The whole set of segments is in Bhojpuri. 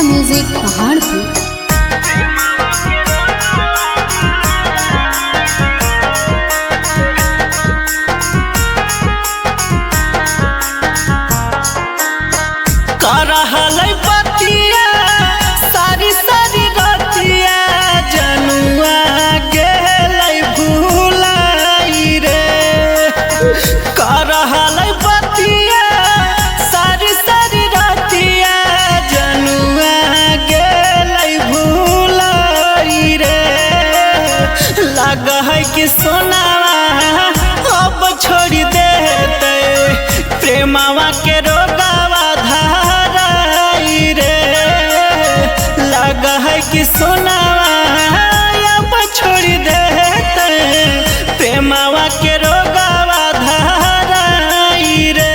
म्यूजिक पहाड़पुर। सारी सारी रतिया जनुआ गेलै भुलाई रे करहलै बतिया सारी सारी रतिया जनुआ गेलै भुलाई रे लग है कि सोनावा अब छोड़ देते प्रेमावा के रोगावा धाराई रे लग है कि सोनावा अब छोड़ देते प्रेमावा के रोगावा धाराई रे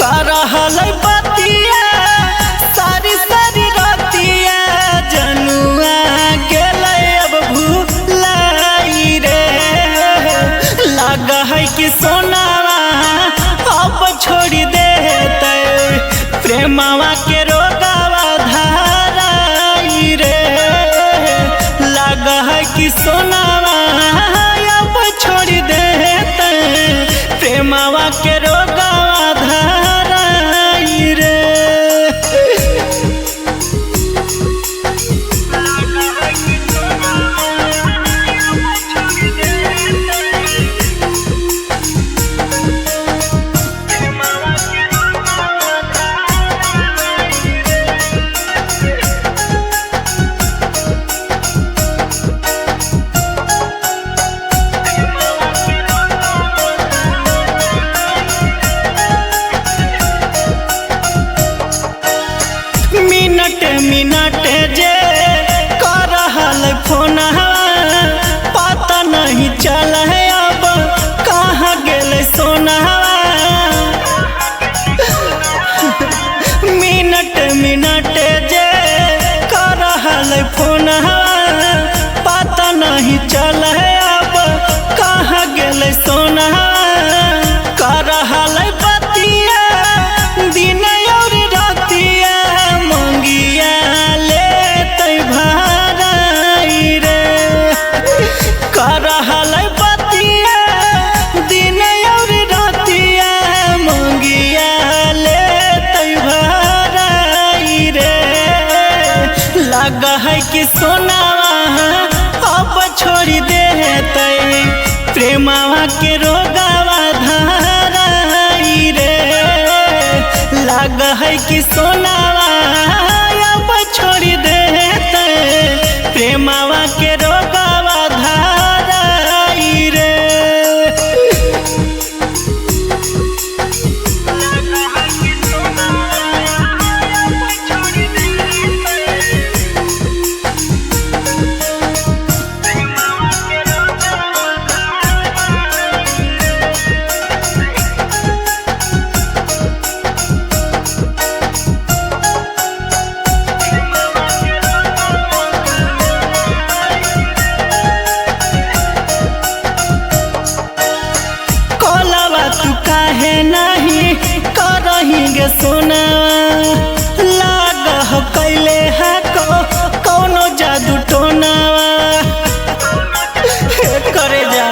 करहलै बतिया सारी सारी रतिया जनुआ गेलै अब भुलाई रे लग है कि सोनावा अब छोड़ देते प्रेमावा के रोगावा धाराई रे लग है कि सोनावा अब छोड़ देते प्रेमावा के रोगावा धाराई रे मिनट मिनट जे कर फोन पता नहीं चल अब कहाँ गेल सोना मिनट मिनट जे कर फोन पता नहीं चल अब कहाँ गेल सोना करहलै बतिया दिन और रतिया मंगिया लेते भाराई रे करहलै बतिया दिन और रतिया मंगिया लेते भाराई रे लग है कि सोनावा अब छोड़ देते प्रेमावा के रोगावा धाराई रे लग है कि सोनावा अब छोड़ देते प्रेमावा के रोगावा धाराई रे तू काहे नहीं करहिगे सोना लाग कैले है कौनो जादू टोनावा करे जा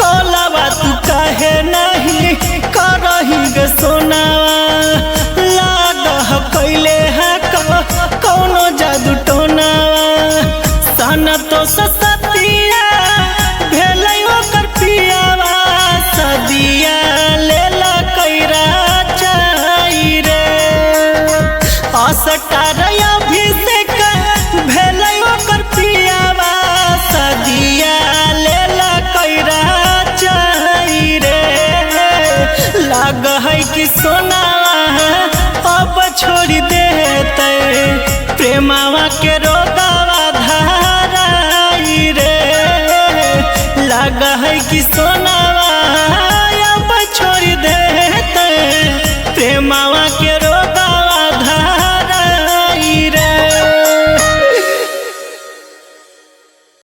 कौलावा तू काहे नहीं करहिगे सोनावा लाग कैले है कौनो जादू टोनावा सन तो सतिया भेलै ओकर पियावा सदिया लेला कैरा चाही रे असटारया अभिषेक भेलै ओकर पियावा सदिया लेला कैरा चाही रे लग है कि सोनावा अब छोड़ देते प्रेमावा के रोगावा धाराई रे लग है कि